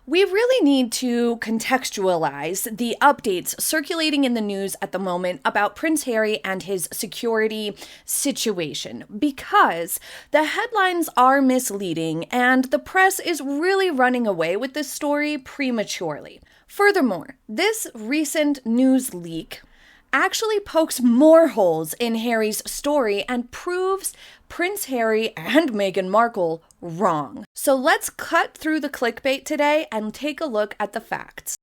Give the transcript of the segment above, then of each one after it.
We really need to contextualize the updates circulating in the news at the moment about Prince Harry and his security situation, because the headlines are misleading and the press is really running away with this story prematurely. Furthermore, this recent news leak actually pokes more holes in Harry's story and proves Prince Harry and Meghan Markle wrong. So let's cut through the clickbait today and take a look at the facts.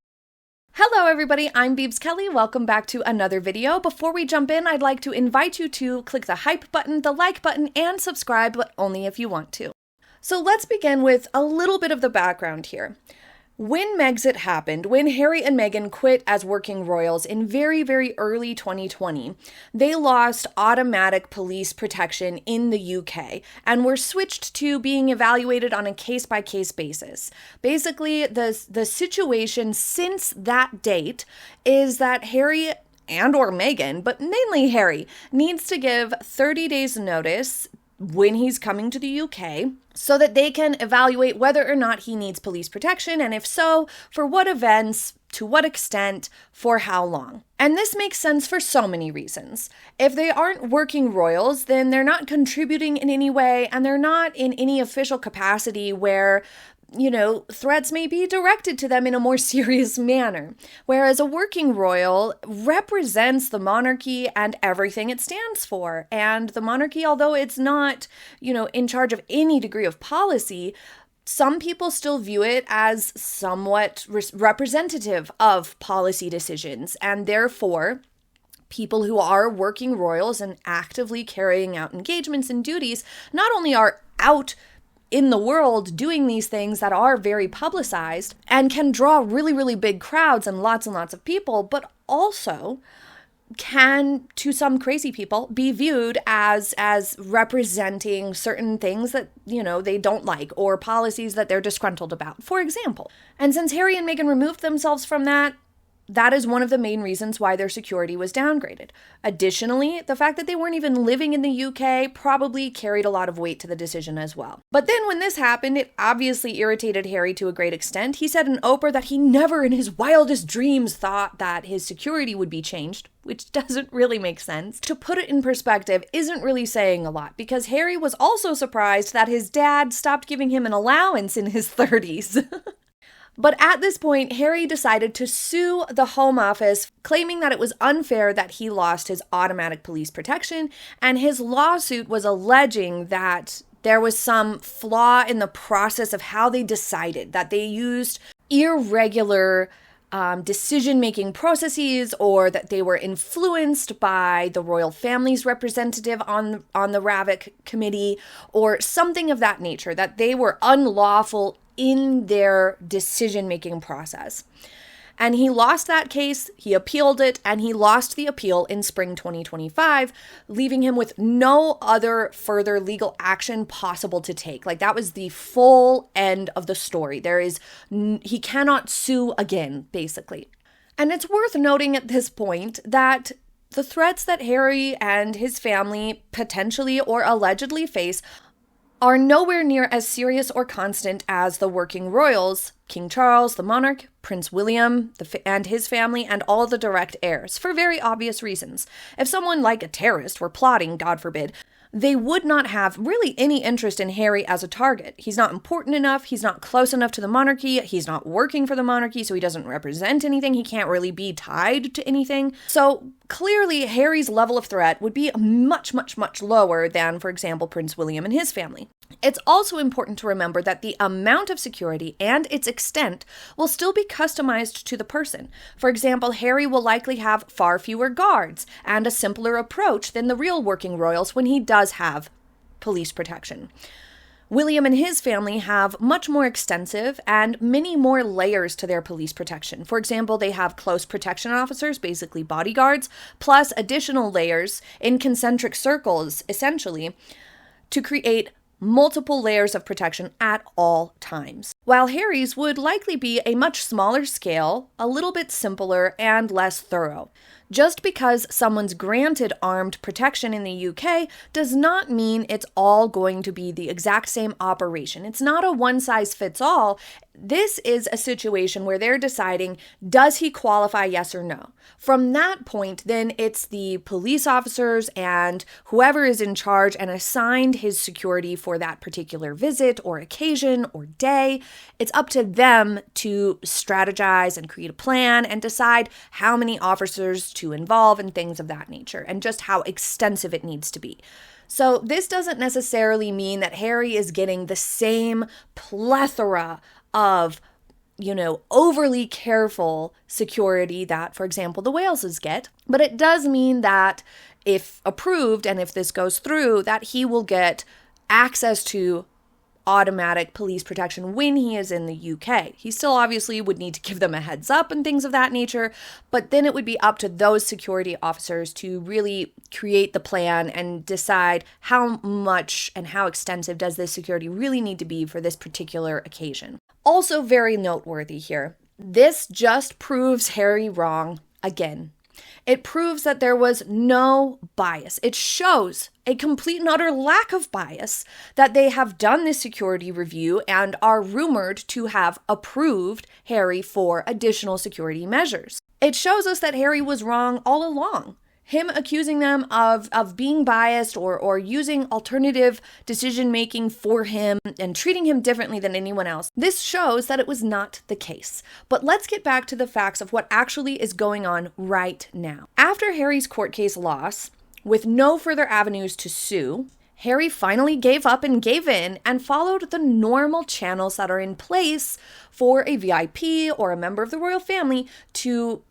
Hello everybody, I'm Beebs Kelly. Welcome back to another video. Before we jump in, I'd like to invite you to click the hype button, the like button, and subscribe, but only if you want to. So let's begin with a little bit of the background here. When Megxit happened, when Harry and Meghan quit as working royals in very, very early 2020, they lost automatic police protection in the UK and were switched to being evaluated on a case-by-case basis. Basically, the situation since that date is that Harry and or Meghan, but mainly Harry, needs to give 30 days notice when he's coming to the UK so that they can evaluate whether or not he needs police protection, and if so, for what events, to what extent, for how long. And this makes sense for so many reasons. If they aren't working royals, then they're not contributing in any way, and they're not in any official capacity where threats may be directed to them in a more serious manner. Whereas a working royal represents the monarchy and everything it stands for. And the monarchy, although it's not, in charge of any degree of policy, some people still view it as somewhat representative of policy decisions. And therefore, people who are working royals and actively carrying out engagements and duties not only are out in the world doing these things that are very publicized and can draw really, really big crowds and lots of people, but also can, to some crazy people, be viewed as representing certain things that, they don't like or policies that they're disgruntled about, for example. And since Harry and Meghan removed themselves from that is one of the main reasons why their security was downgraded. Additionally, the fact that they weren't even living in the UK probably carried a lot of weight to the decision as well. But then when this happened, it obviously irritated Harry to a great extent. He said in Oprah that he never in his wildest dreams thought that his security would be changed, which doesn't really make sense. To put it in perspective isn't really saying a lot, because Harry was also surprised that his dad stopped giving him an allowance in his 30s. But at this point, Harry decided to sue the Home Office, claiming that it was unfair that he lost his automatic police protection, and his lawsuit was alleging that there was some flaw in the process of how they decided, that they used irregular decision-making processes, or that they were influenced by the royal family's representative on the Ravik committee, or something of that nature, that they were unlawful in their decision-making process. And he lost that case, he appealed it, and he lost the appeal in spring 2025, leaving him with no other further legal action possible to take. Like, that was the full end of the story. He cannot sue again, basically. And it's worth noting at this point that the threats that Harry and his family potentially or allegedly face are nowhere near as serious or constant as the working royals, King Charles, the monarch, Prince William, and his family, and all the direct heirs, for very obvious reasons. If someone like a terrorist were plotting, God forbid, they would not have really any interest in Harry as a target. He's not important enough, he's not close enough to the monarchy, he's not working for the monarchy, so he doesn't represent anything, he can't really be tied to anything. So clearly, Harry's level of threat would be much lower than, for example, Prince William and his family. It's also important to remember that the amount of security and its extent will still be customized to the person. For example, Harry will likely have far fewer guards and a simpler approach than the real working royals when he does have police protection. William and his family have much more extensive and many more layers to their police protection. For example, they have close protection officers, basically bodyguards, plus additional layers in concentric circles, essentially, to create multiple layers of protection at all times. while Harry's would likely be a much smaller scale, a little bit simpler, and less thorough. Just because someone's granted armed protection in the UK does not mean it's all going to be the exact same operation. It's not a one-size-fits-all. This is a situation where they're deciding, does he qualify, yes or no? From that point, then it's the police officers and whoever is in charge and assigned his security for that particular visit or occasion or day. It's up to them to strategize and create a plan and decide how many officers to involve and things of that nature, and just how extensive it needs to be. So this doesn't necessarily mean that Harry is getting the same plethora of, overly careful security that, for example, the Waleses get. But it does mean that if approved and if this goes through, that he will get access to automatic police protection when he is in the UK. He still obviously would need to give them a heads up and things of that nature, but then it would be up to those security officers to really create the plan and decide how much and how extensive does this security really need to be for this particular occasion. Also very noteworthy here, this just proves Harry wrong again. It proves that there was no bias. It shows a complete and utter lack of bias that they have done this security review and are rumored to have approved Harry for additional security measures. It shows us that Harry was wrong all along. Him accusing them of being biased or using alternative decision-making for him and treating him differently than anyone else. This shows that it was not the case. But let's get back to the facts of what actually is going on right now. After Harry's court case loss, with no further avenues to sue, Harry finally gave up and gave in and followed the normal channels that are in place for a VIP or a member of the royal family to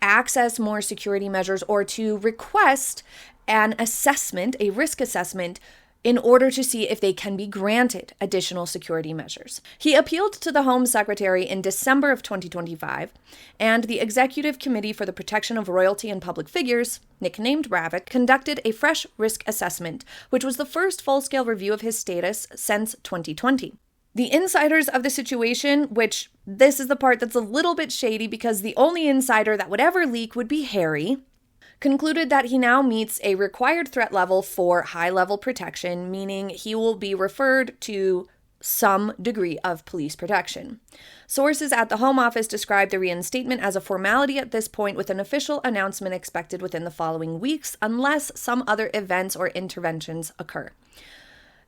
access more security measures or to request an assessment, a risk assessment, in order to see if they can be granted additional security measures. He appealed to the Home Secretary in December of 2025, and the Executive Committee for the Protection of Royalty and Public Figures, nicknamed RAVIC, conducted a fresh risk assessment, which was the first full-scale review of his status since 2020. The insiders of the situation, which this is the part that's a little bit shady because the only insider that would ever leak would be Harry, concluded that he now meets a required threat level for high-level protection, meaning he will be referred to some degree of police protection. Sources at the Home Office described the reinstatement as a formality at this point, with an official announcement expected within the following weeks, unless some other events or interventions occur.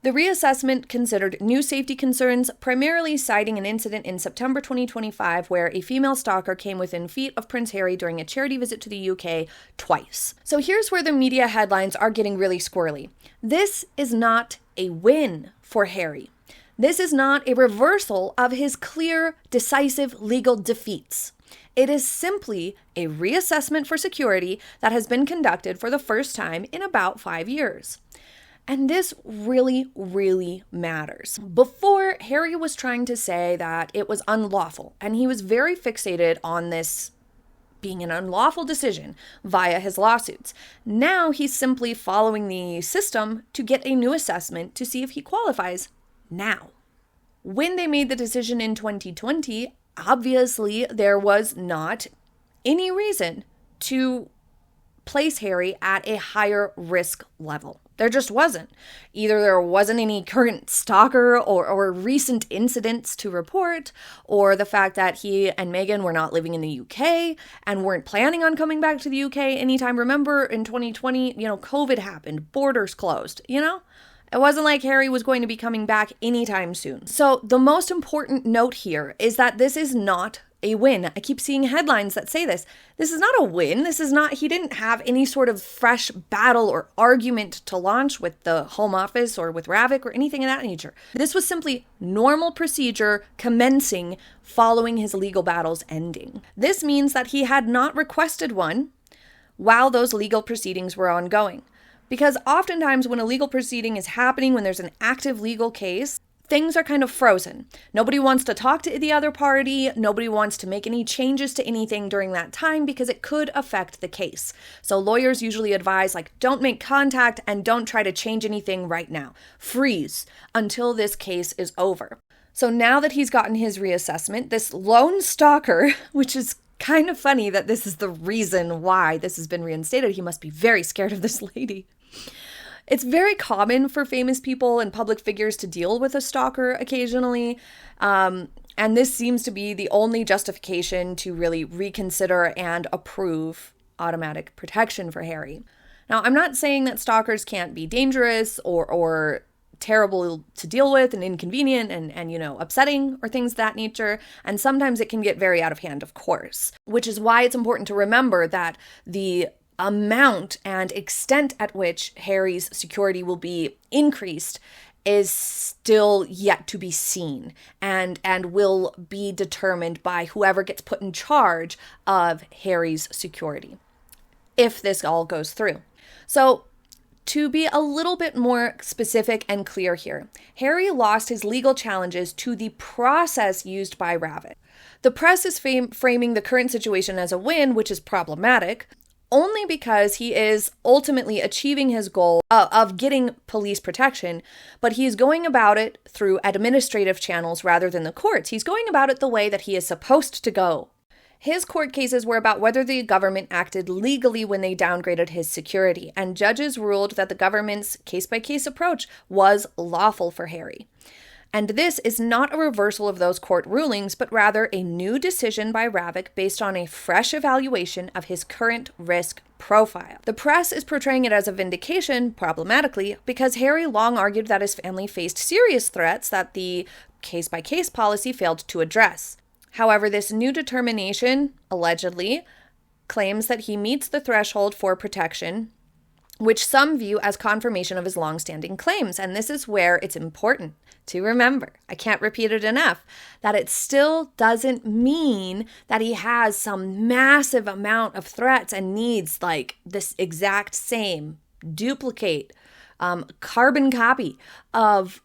The reassessment considered new safety concerns, primarily citing an incident in September 2025 where a female stalker came within feet of Prince Harry during a charity visit to the UK twice. So here's where the media headlines are getting really squirrely. This is not a win for Harry. This is not a reversal of his clear, decisive legal defeats. It is simply a reassessment for security that has been conducted for the first time in about 5 years. And this really, really matters. Before, Harry was trying to say that it was unlawful, and he was very fixated on this being an unlawful decision via his lawsuits. Now he's simply following the system to get a new assessment to see if he qualifies now. When they made the decision in 2020, obviously there was not any reason to place Harry at a higher risk level. There just wasn't. Either there wasn't any current stalker or recent incidents to report, or the fact that he and Meghan were not living in the UK and weren't planning on coming back to the UK anytime. Remember, in 2020, COVID happened, borders closed, It wasn't like Harry was going to be coming back anytime soon. So the most important note here is that this is not a win. I keep seeing headlines that say this. This is not a win. He didn't have any sort of fresh battle or argument to launch with the Home Office or with RAVIC or anything of that nature. This was simply normal procedure commencing following his legal battles ending. This means that he had not requested one while those legal proceedings were ongoing. Because oftentimes when a legal proceeding is happening, when there's an active legal case, things are kind of frozen. Nobody wants to talk to the other party. Nobody wants to make any changes to anything during that time because it could affect the case. So lawyers usually advise, don't make contact and don't try to change anything right now. Freeze until this case is over. So now that he's gotten his reassessment, this lone stalker, which is kind of funny that this is the reason why this has been reinstated. He must be very scared of this lady. It's very common for famous people and public figures to deal with a stalker occasionally. And this seems to be the only justification to really reconsider and approve automatic protection for Harry. Now, I'm not saying that stalkers can't be dangerous or terrible to deal with and inconvenient and upsetting or things of that nature. And sometimes it can get very out of hand, of course, which is why it's important to remember that the amount and extent at which Harry's security will be increased is still yet to be seen and will be determined by whoever gets put in charge of Harry's security, if this all goes through. So, to be a little bit more specific and clear here, Harry lost his legal challenges to the process used by Ravik. The press is framing the current situation as a win, which is problematic, only because he is ultimately achieving his goal of getting police protection, but he's going about it through administrative channels rather than the courts. He's going about it the way that he is supposed to go. His court cases were about whether the government acted legally when they downgraded his security, and judges ruled that the government's case-by-case approach was lawful for Harry. And this is not a reversal of those court rulings, but rather a new decision by Ravik based on a fresh evaluation of his current risk profile. The press is portraying it as a vindication, problematically, because Harry long argued that his family faced serious threats that the case-by-case policy failed to address. However, this new determination, allegedly, claims that he meets the threshold for protection, which some view as confirmation of his long-standing claims. And this is where it's important to remember, I can't repeat it enough, that it still doesn't mean that he has some massive amount of threats and needs like this exact same duplicate, carbon copy of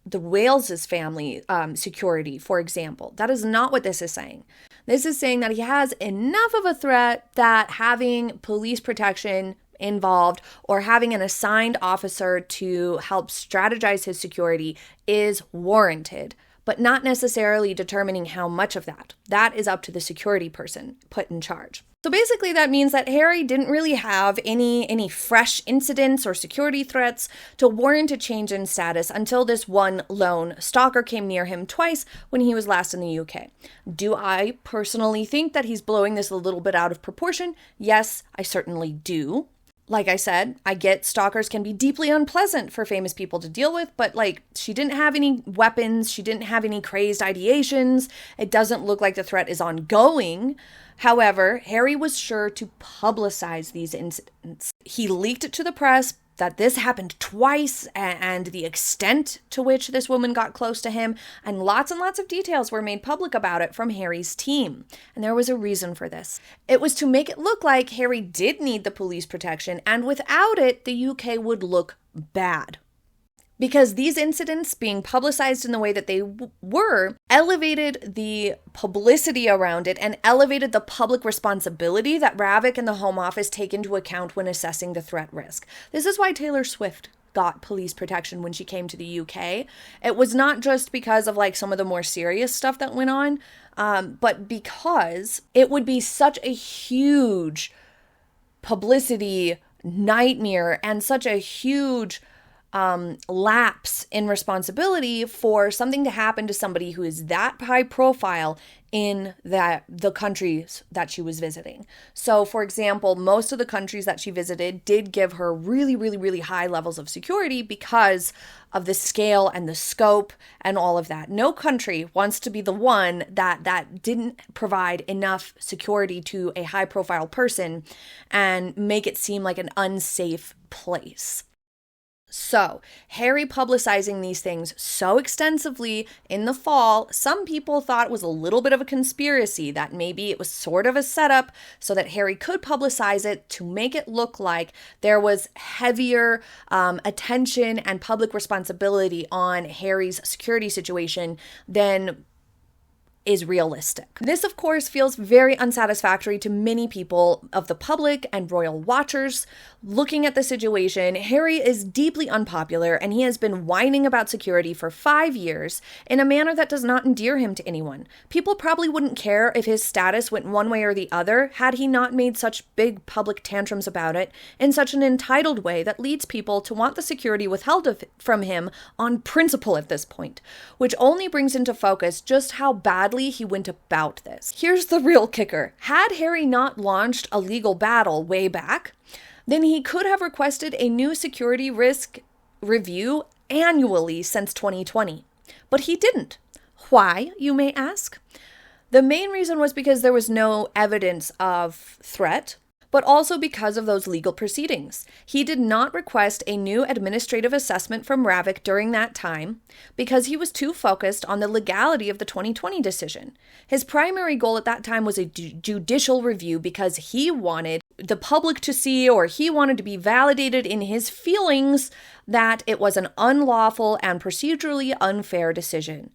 the Wales's family security, for example. That is not what this is saying. This is saying that he has enough of a threat that having police protection involved or having an assigned officer to help strategize his security is warranted, but not necessarily determining how much of that. That is up to the security person put in charge. So basically that means that Harry didn't really have any fresh incidents or security threats to warrant a change in status until this one lone stalker came near him twice when he was last in the UK. Do I personally think that he's blowing this a little bit out of proportion? Yes, I certainly do. Like I said, I get stalkers can be deeply unpleasant for famous people to deal with, but she didn't have any weapons, she didn't have any crazed ideations, it doesn't look like the threat is ongoing. However, Harry was sure to publicize these incidents. He leaked it to the press that this happened twice and the extent to which this woman got close to him, and lots of details were made public about it from Harry's team. And there was a reason for this. It was to make it look like Harry did need the police protection, and without it, the UK would look bad. Because these incidents being publicized in the way that they were elevated the publicity around it and elevated the public responsibility that Ravik and the Home Office take into account when assessing the threat risk. This is why Taylor Swift got police protection when she came to the UK. It was not just because of some of the more serious stuff that went on, but because it would be such a huge publicity nightmare and such a huge lapse in responsibility for something to happen to somebody who is that high profile in the countries that she was visiting. So, for example, most of the countries that she visited did give her really, really, really high levels of security because of the scale and the scope and all of that. No country wants to be the one that didn't provide enough security to a high profile person and make it seem like an unsafe place. So, Harry publicizing these things so extensively in the fall, some people thought it was a little bit of a conspiracy, that maybe it was sort of a setup so that Harry could publicize it to make it look like there was heavier attention and public responsibility on Harry's security situation than is realistic. This, of course, feels very unsatisfactory to many people of the public and royal watchers. Looking at the situation, Harry is deeply unpopular and he has been whining about security for 5 years in a manner that does not endear him to anyone. People probably wouldn't care if his status went one way or the other had he not made such big public tantrums about it in such an entitled way that leads people to want the security withheld from him on principle at this point, which only brings into focus just how badly he went about this. Here's the real kicker. Had Harry not launched a legal battle way back, then he could have requested a new security risk review annually since 2020. But he didn't. Why, you may ask? The main reason was because there was no evidence of threat, but also because of those legal proceedings. He did not request a new administrative assessment from Ravik during that time because he was too focused on the legality of the 2020 decision. His primary goal at that time was a judicial review because he wanted the public to see, or he wanted to be validated in his feelings that it was an unlawful and procedurally unfair decision.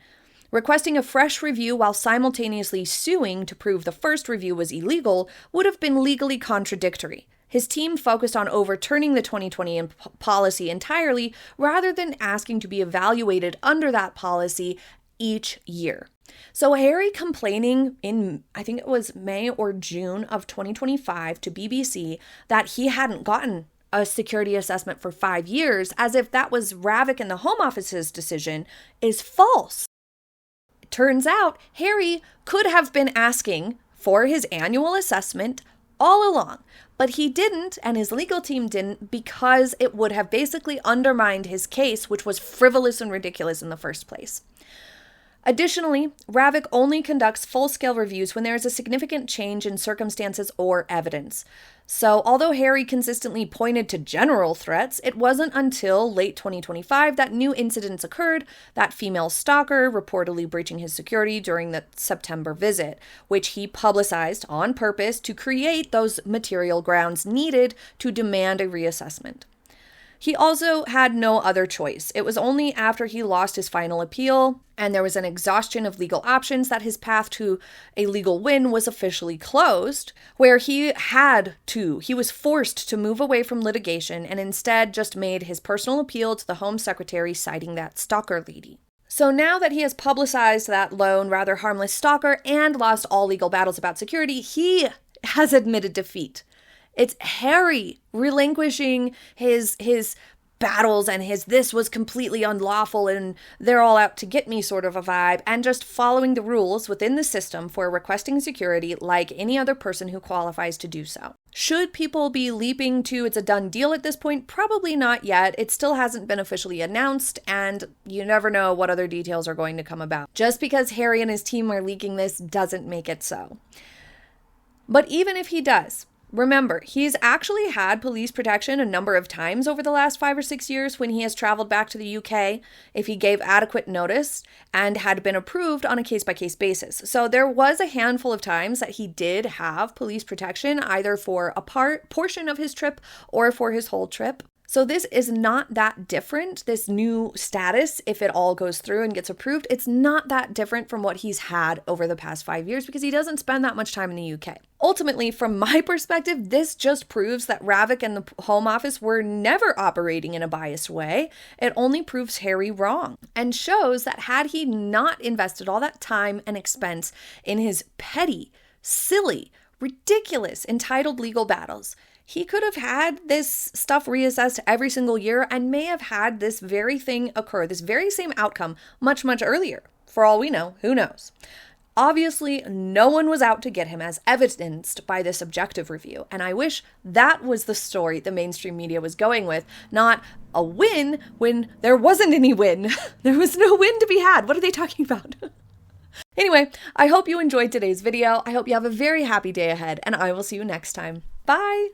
Requesting a fresh review while simultaneously suing to prove the first review was illegal would have been legally contradictory. His team focused on overturning the 2020 policy entirely rather than asking to be evaluated under that policy each year. So Harry complaining in, I think it was May or June of 2025 to BBC that he hadn't gotten a security assessment for 5 years, as if that was Ravik and the Home Office's decision, is false. Turns out Harry could have been asking for his annual assessment all along, but he didn't, and his legal team didn't, because it would have basically undermined his case, which was frivolous and ridiculous in the first place. Additionally, Ravik only conducts full-scale reviews when there is a significant change in circumstances or evidence. So, although Harry consistently pointed to general threats, it wasn't until late 2025 that new incidents occurred, that female stalker reportedly breaching his security during the September visit, which he publicized on purpose to create those material grounds needed to demand a reassessment. He also had no other choice. It was only after he lost his final appeal and there was an exhaustion of legal options that his path to a legal win was officially closed, where he was forced to move away from litigation and instead just made his personal appeal to the Home Secretary citing that stalker lady. So now that he has publicized that lone, rather harmless stalker and lost all legal battles about security, he has admitted defeat. It's Harry relinquishing his battles and his this was completely unlawful and they're all out to get me sort of a vibe, and just following the rules within the system for requesting security like any other person who qualifies to do so. Should people be leaping to it's a done deal at this point? Probably not yet. It still hasn't been officially announced, and you never know what other details are going to come about. Just because Harry and his team are leaking this doesn't make it so. But even if he does, remember, he's actually had police protection a number of times over the last 5 or 6 years when he has traveled back to the UK, if he gave adequate notice and had been approved on a case-by-case basis. So there was a handful of times that he did have police protection, either for a portion of his trip or for his whole trip. So this is not that different, this new status, if it all goes through and gets approved, it's not that different from what he's had over the past 5 years because he doesn't spend that much time in the UK. Ultimately, from my perspective, this just proves that Ravik and the Home Office were never operating in a biased way. It only proves Harry wrong and shows that had he not invested all that time and expense in his petty, silly, ridiculous, entitled legal battles, he could have had this stuff reassessed every single year and may have had this very thing occur, this very same outcome, much, much earlier. For all we know, who knows? Obviously, no one was out to get him, as evidenced by this objective review. And I wish that was the story the mainstream media was going with, not a win when there wasn't any win. There was no win to be had. What are they talking about? Anyway, I hope you enjoyed today's video. I hope you have a very happy day ahead, and I will see you next time. Bye!